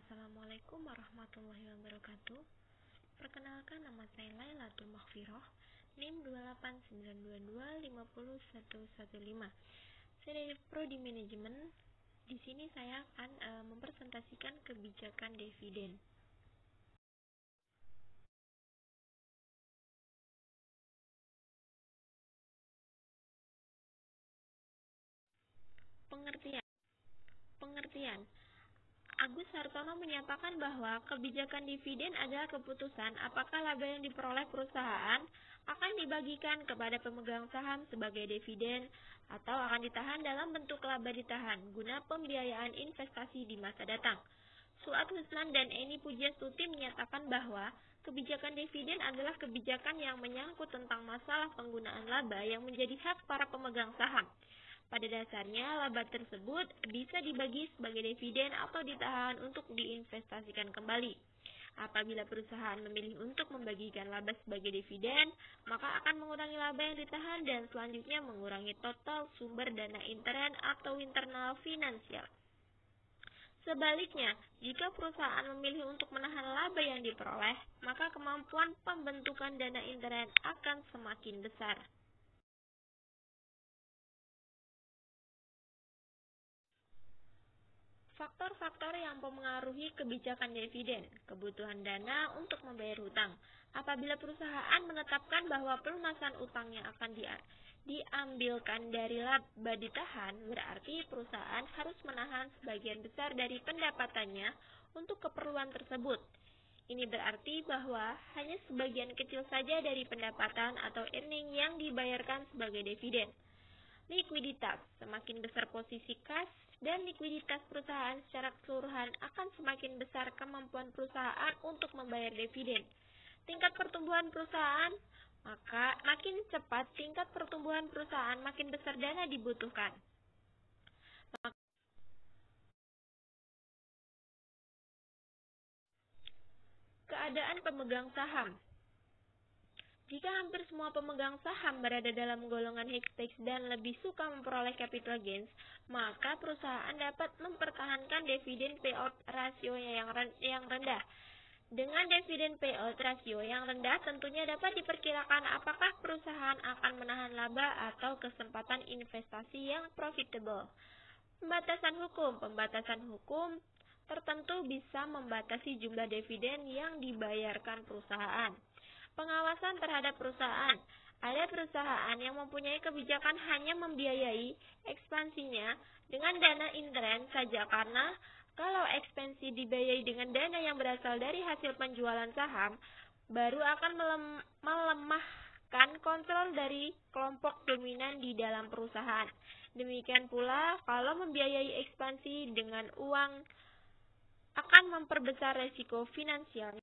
Assalamualaikum warahmatullahi wabarakatuh. Perkenalkan, nama saya Lailatul Maghfirah, NIM 28922501115. Saya dari Prodi Manajemen. Di sini saya akan mempresentasikan kebijakan dividen. Pengertian. Agus Hartono menyatakan bahwa kebijakan dividen adalah keputusan apakah laba yang diperoleh perusahaan akan dibagikan kepada pemegang saham sebagai dividen atau akan ditahan dalam bentuk laba ditahan guna pembiayaan investasi di masa datang. Suat Husnan dan Eni Pujastuti menyatakan bahwa kebijakan dividen adalah kebijakan yang menyangkut tentang masalah penggunaan laba yang menjadi hak para pemegang saham. Pada dasarnya, laba tersebut bisa dibagi sebagai dividen atau ditahan untuk diinvestasikan kembali. Apabila perusahaan memilih untuk membagikan laba sebagai dividen, maka akan mengurangi laba yang ditahan dan selanjutnya mengurangi total sumber dana intern atau internal finansial. Sebaliknya, jika perusahaan memilih untuk menahan laba yang diperoleh, maka kemampuan pembentukan dana intern akan semakin besar. Faktor-faktor yang mempengaruhi kebijakan dividen, kebutuhan dana untuk membayar hutang. Apabila perusahaan menetapkan bahwa pelunasan utangnya akan diambilkan dari laba ditahan, berarti perusahaan harus menahan sebagian besar dari pendapatannya untuk keperluan tersebut. Ini berarti bahwa hanya sebagian kecil saja dari pendapatan atau earning yang dibayarkan sebagai dividen. Likuiditas. Semakin besar posisi kas dan likuiditas perusahaan secara keseluruhan akan semakin besar kemampuan perusahaan untuk membayar dividen. Tingkat pertumbuhan perusahaan, maka makin cepat tingkat pertumbuhan perusahaan, makin besar dana dibutuhkan. Keadaan pemegang saham. Jika hampir semua pemegang saham berada dalam golongan high-stakes dan lebih suka memperoleh capital gains, maka perusahaan dapat mempertahankan dividen payout rasionya yang rendah. Dengan dividen payout rasio yang rendah, tentunya dapat diperkirakan apakah perusahaan akan menahan laba atau kesempatan investasi yang profitable. Pembatasan hukum tertentu bisa membatasi jumlah dividen yang dibayarkan perusahaan. Pengawasan terhadap perusahaan. Ada perusahaan yang mempunyai kebijakan hanya membiayai ekspansinya dengan dana intern saja karena kalau ekspansi dibiayai dengan dana yang berasal dari hasil penjualan saham, baru akan melemahkan kontrol dari kelompok dominan di dalam perusahaan. Demikian pula kalau membiayai ekspansi dengan uang akan memperbesar resiko finansial.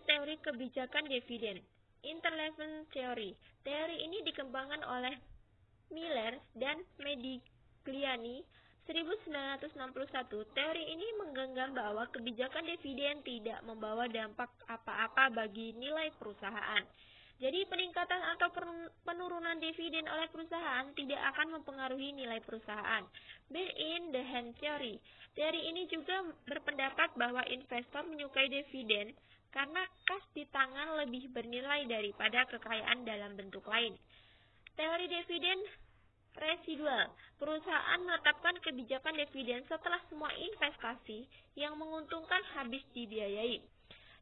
Teori kebijakan dividen. Interlevel Theory. Teori ini dikembangkan oleh Miller dan Medigliani 1961. Teori ini menggenggam bahwa kebijakan dividen tidak membawa dampak apa-apa bagi nilai perusahaan. Jadi peningkatan atau penurunan dividen oleh perusahaan tidak akan mempengaruhi nilai perusahaan. Built-in the hand theory. Teori ini juga berpendapat bahwa investor menyukai dividen karena kas di tangan lebih bernilai daripada kekayaan dalam bentuk lain. Teori dividen residual. Perusahaan menetapkan kebijakan dividen setelah semua investasi yang menguntungkan habis dibiayai.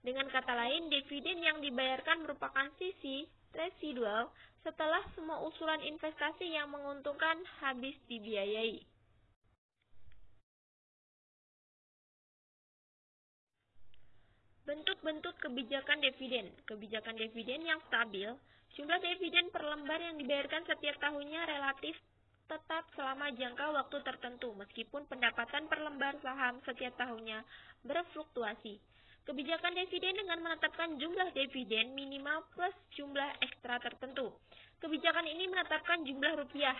Dengan kata lain, dividen yang dibayarkan merupakan sisi residual setelah semua usulan investasi yang menguntungkan habis dibiayai. Bentuk-bentuk kebijakan dividen. Kebijakan dividen yang stabil, jumlah dividen per lembar yang dibayarkan setiap tahunnya relatif tetap selama jangka waktu tertentu, meskipun pendapatan per lembar saham setiap tahunnya berfluktuasi. Kebijakan dividen dengan menetapkan jumlah dividen minimal plus jumlah ekstra tertentu. Kebijakan ini menetapkan jumlah rupiah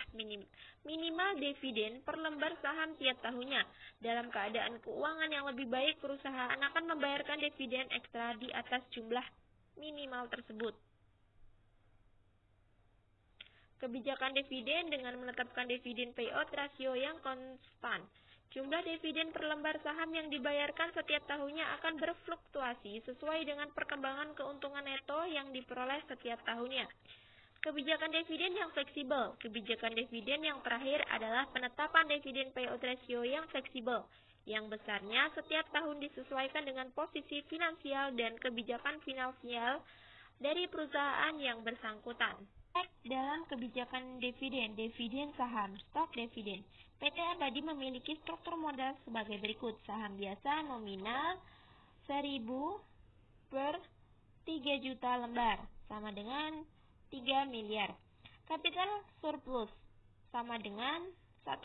minimal dividen per lembar saham tiap tahunnya. Dalam keadaan keuangan yang lebih baik, perusahaan akan membayarkan dividen ekstra di atas jumlah minimal tersebut. Kebijakan dividen dengan menetapkan dividen payout ratio yang konstan. Jumlah dividen per lembar saham yang dibayarkan setiap tahunnya akan berfluktuasi sesuai dengan perkembangan keuntungan neto yang diperoleh setiap tahunnya. Kebijakan dividen yang fleksibel. Kebijakan dividen yang terakhir adalah penetapan dividen payout ratio yang fleksibel, yang besarnya setiap tahun disesuaikan dengan posisi finansial dan kebijakan finansial dari perusahaan yang bersangkutan. Dalam kebijakan dividen saham, stok dividen, PT Abadi memiliki struktur modal sebagai berikut. Saham biasa nominal 1.000 per 3 juta lembar, sama dengan 3 miliar. Kapital surplus sama dengan 1,5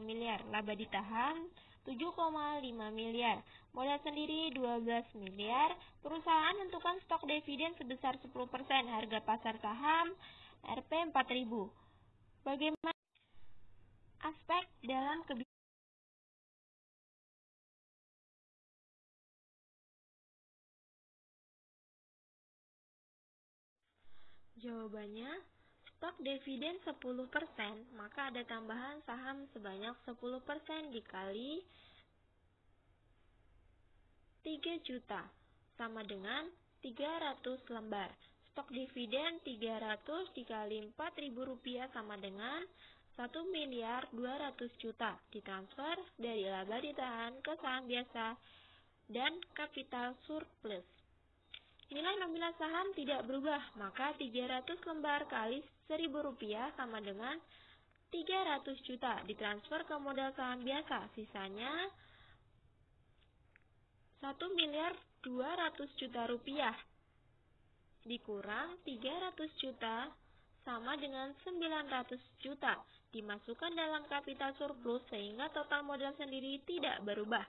miliar. Laba ditahan 7,5 miliar. Modal sendiri 12 miliar. Perusahaan menentukan stok dividen sebesar 10%. Harga pasar saham Rp 4.000. Bagaimana aspek dalam kebijakan? Jawabannya, stok dividen 10%, maka ada tambahan saham sebanyak 10% dikali 3 juta, sama dengan 300 lembar. Stok dividen 300 dikali Rp4.000 sama dengan 1 miliar 200 juta, ditransfer dari laba ditahan ke saham biasa dan kapital surplus. Nilai nominal saham tidak berubah, maka 300 lembar kali Rp1.000 sama dengan 300 juta, ditransfer ke modal saham biasa. Sisanya 1 miliar 200 juta rupiah dikurang 300 juta sama dengan 900 juta, dimasukkan dalam kapital surplus sehingga total modal sendiri tidak berubah.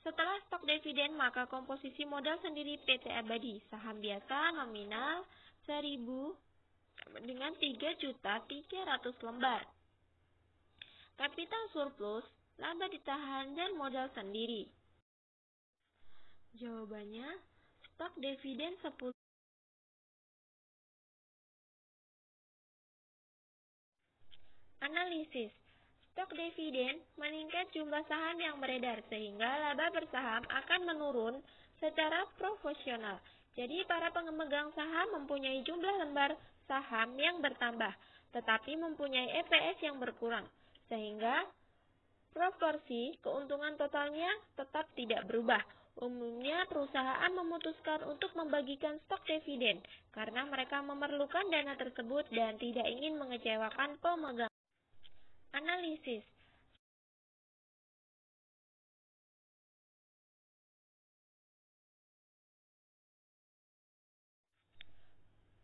Setelah stok dividen, maka komposisi modal sendiri PT Abadi, saham biasa nominal 1.000 dengan 3.300.000 lembar. Kapital surplus, laba ditahan, dan modal sendiri. Jawabannya, stok dividen 10. Analisis. Stok dividen meningkat jumlah saham yang beredar sehingga laba per saham akan menurun secara proporsional. Jadi para pemegang saham mempunyai jumlah lembar saham yang bertambah, tetapi mempunyai EPS yang berkurang, sehingga proporsi keuntungan totalnya tetap tidak berubah. Umumnya perusahaan memutuskan untuk membagikan stok dividen karena mereka memerlukan dana tersebut dan tidak ingin mengecewakan pemegang. Analisis.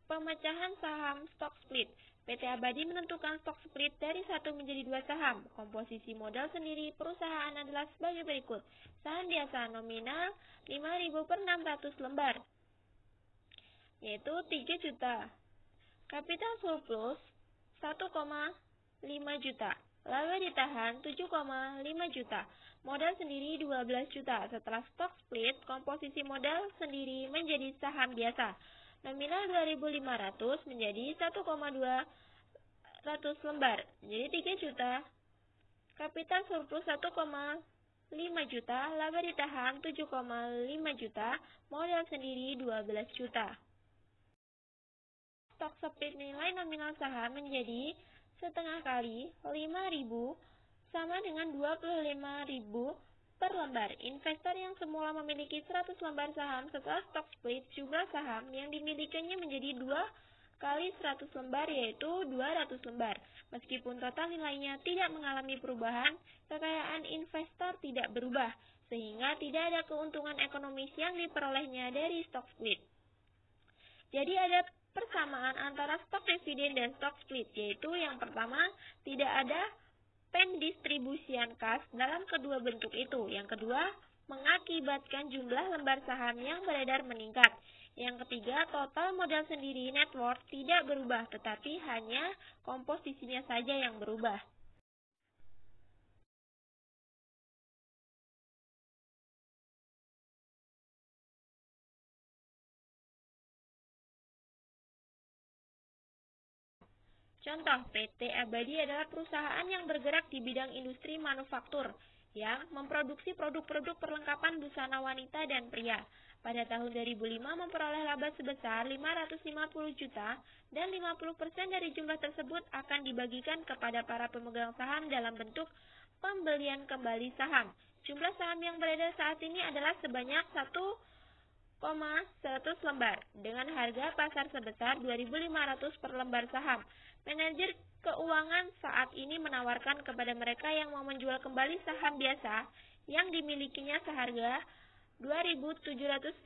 Pemecahan saham stock split. PT Abadi menentukan stock split dari 1 menjadi 2 saham. Komposisi modal sendiri perusahaan adalah sebagai berikut. Saham biasa nominal 5.000 per 600 lembar, yaitu 3 juta. Kapital surplus 1,5 juta. Laba ditahan 7,5 juta. Modal sendiri 12 juta. Setelah stock split, komposisi modal sendiri menjadi saham biasa. Nominal 2.500 menjadi 1,200 lembar, menjadi 3 juta. Kapital surplus 1,5 juta. Laba ditahan 7,5 juta. Modal sendiri 12 juta. Stok split nilai nominal saham menjadi setengah kali 5.000 sama dengan 25.000 per lembar. Investor yang semula memiliki 100 lembar saham setelah stok split, jumlah saham yang dimilikinya menjadi 2 kali 100 lembar, yaitu 200 lembar. Meskipun total nilainya tidak mengalami perubahan, kekayaan investor tidak berubah, sehingga tidak ada keuntungan ekonomis yang diperolehnya dari stok split. Jadi ada persamaan antara stok dividen dan stok split, yaitu yang pertama, tidak ada pendistribusian kas dalam kedua bentuk itu. Yang kedua, mengakibatkan jumlah lembar saham yang beredar meningkat. Yang ketiga, total modal sendiri net worth tidak berubah, tetapi hanya komposisinya saja yang berubah. Contoh, PT Abadi adalah perusahaan yang bergerak di bidang industri manufaktur yang memproduksi produk-produk perlengkapan busana wanita dan pria. Pada tahun 2005 memperoleh laba sebesar 550 juta dan 50% dari jumlah tersebut akan dibagikan kepada para pemegang saham dalam bentuk pembelian kembali saham. Jumlah saham yang beredar saat ini adalah sebanyak 1,100 lembar dengan harga pasar sebesar 2.500 per lembar saham. Manajer keuangan saat ini menawarkan kepada mereka yang mau menjual kembali saham biasa yang dimilikinya seharga Rp2.750.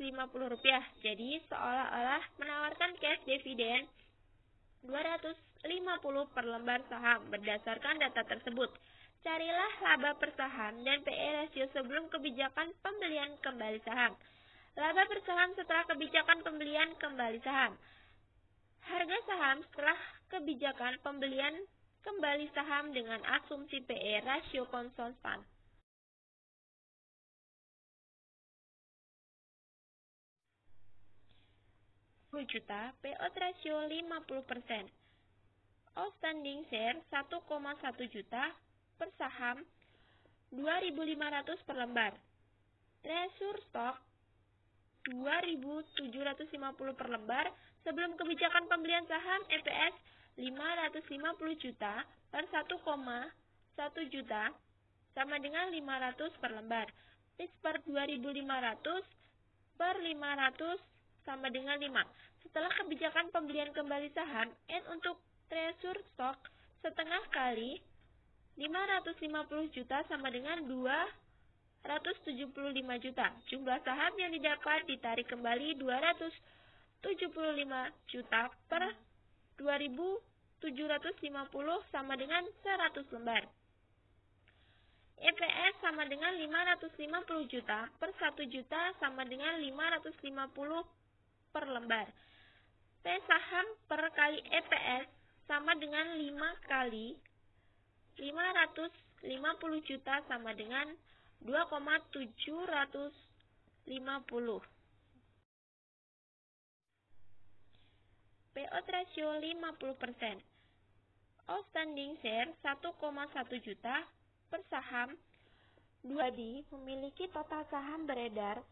Jadi seolah-olah menawarkan cash dividen 250 per lembar saham. Berdasarkan data tersebut, carilah laba per saham dan PE rasio sebelum kebijakan pembelian kembali saham. Laba per saham setelah kebijakan pembelian kembali saham. Harga saham setelah kebijakan pembelian kembali saham dengan asumsi PE rasio konstan. Juta, payout rasio 50%. Outstanding share 1,1 juta per saham, 2.500 per lembar. Treasury stock 2.750 per lembar. Sebelum kebijakan pembelian saham EPS 550 juta per 1,1 juta sama dengan 500 per lembar. Fix per 2.500 per 500 sama dengan 5. Setelah kebijakan pembelian kembali saham, N untuk treasury stock setengah kali 550 juta sama dengan 275 juta. Jumlah saham yang didapat ditarik kembali 275 juta per 2.750 sama dengan 100 lembar. EPS sama dengan 550 juta per 1 juta sama dengan 550 per lembar. P saham per kali EPS sama dengan 5 kali 550 juta sama dengan 2,750. Payout rasio 50%. Outstanding share 1,1 juta per saham. Abadi memiliki total saham beredar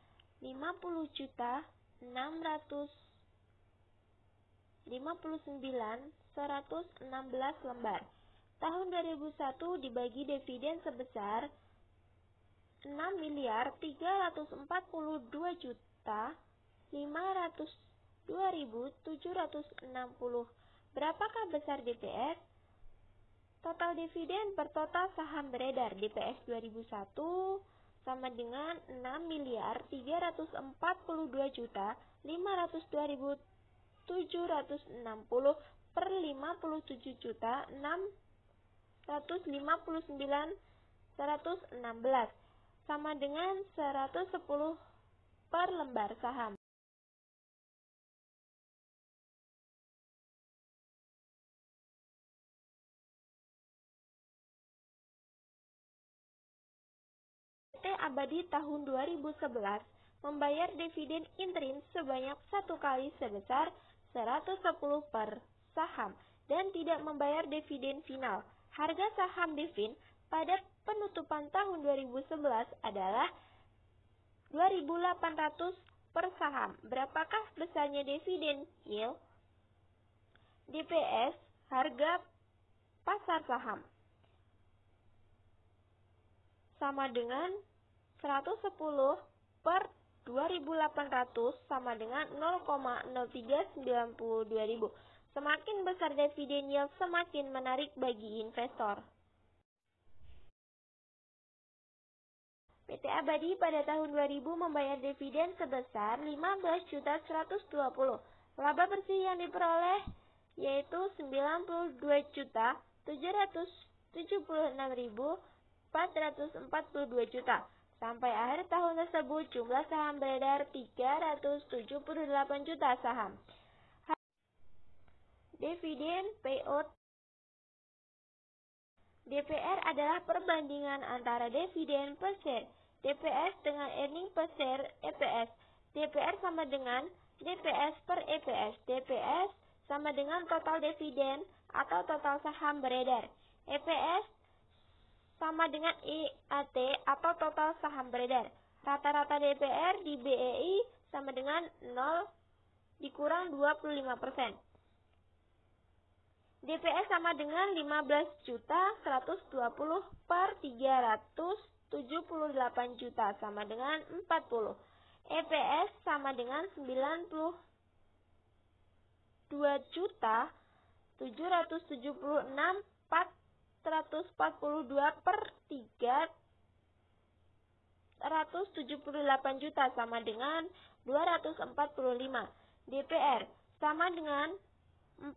50.659.116 lembar. Tahun 2001 dibagi dividen sebesar 6.342.502.760. Berapakah besar DPS? Total dividen per total saham beredar DPS 2001 sama dengan 6.342.502.760 per 57.659.116 sama dengan 110 per lembar saham. PT Abadi tahun 2011 membayar dividen interim sebanyak 1 kali sebesar 110 per saham dan tidak membayar dividen final. Harga saham Devin pada penutupan tahun 2011 adalah 2.800 per saham. Berapakah besarnya dividen yield? DPS harga pasar saham sama dengan 110 per 2.800 sama dengan 0,0392.000. Semakin besar dividen yield, semakin menarik bagi investor. PT Abadi pada tahun 2000 membayar dividen sebesar 15.120. Laba bersih yang diperoleh yaitu 92.776.442 juta. Sampai akhir tahun tersebut, jumlah saham beredar 378 juta saham. Dividen payout DPR adalah perbandingan antara dividen per share DPS dengan earning per share EPS. DPR sama dengan DPS per EPS. DPS sama dengan total dividen atau total saham beredar. EPS sama dengan IAT atau total saham beredar. Rata-rata DPR di BEI sama dengan 0 dikurang 25%. DPS sama dengan 15.120 per 378 juta sama dengan 40. EPS sama dengan 92.776.442 per 378 juta sama dengan 245. DPR sama dengan 40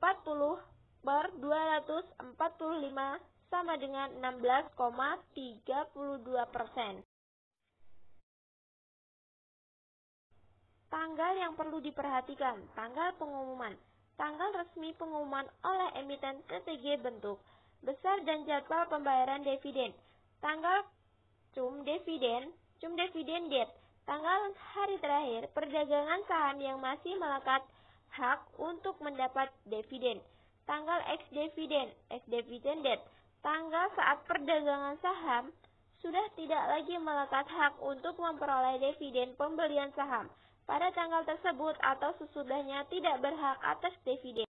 per 245 sama dengan 16,32%. Tanggal yang perlu diperhatikan, tanggal pengumuman. Tanggal resmi pengumuman oleh emiten TTG bentuk, besar dan jadwal pembayaran dividen. Tanggal cum dividen date. Tanggal hari terakhir perdagangan saham yang masih melekat hak untuk mendapat dividen. Tanggal ex-dividen date. Tanggal saat perdagangan saham sudah tidak lagi melekat hak untuk memperoleh dividen pembelian saham. Pada tanggal tersebut atau sesudahnya tidak berhak atas dividen.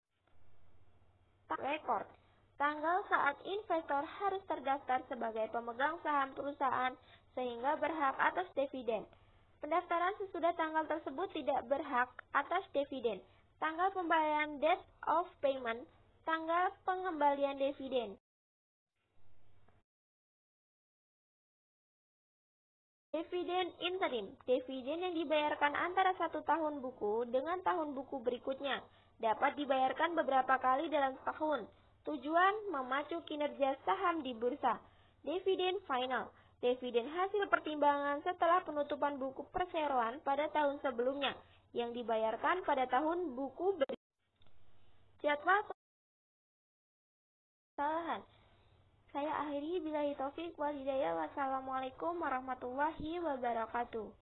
Rekor. Tanggal saat investor harus terdaftar sebagai pemegang saham perusahaan sehingga berhak atas dividen. Pendaftaran sesudah tanggal tersebut tidak berhak atas dividen. Tanggal pembayaran date of payment, tanggal pengembalian dividen. Dividen interim, dividen yang dibayarkan antara 1 tahun buku dengan tahun buku berikutnya, dapat dibayarkan beberapa kali dalam setahun. Tujuan memacu kinerja saham di bursa. Dividen final, dividen hasil pertimbangan setelah penutupan buku perseroan pada tahun sebelumnya, yang dibayarkan pada tahun buku berikutnya. Jadwal kesalahan. Saya akhiri billahi taufik wal hidayah. Wassalamualaikum warahmatullahi wabarakatuh.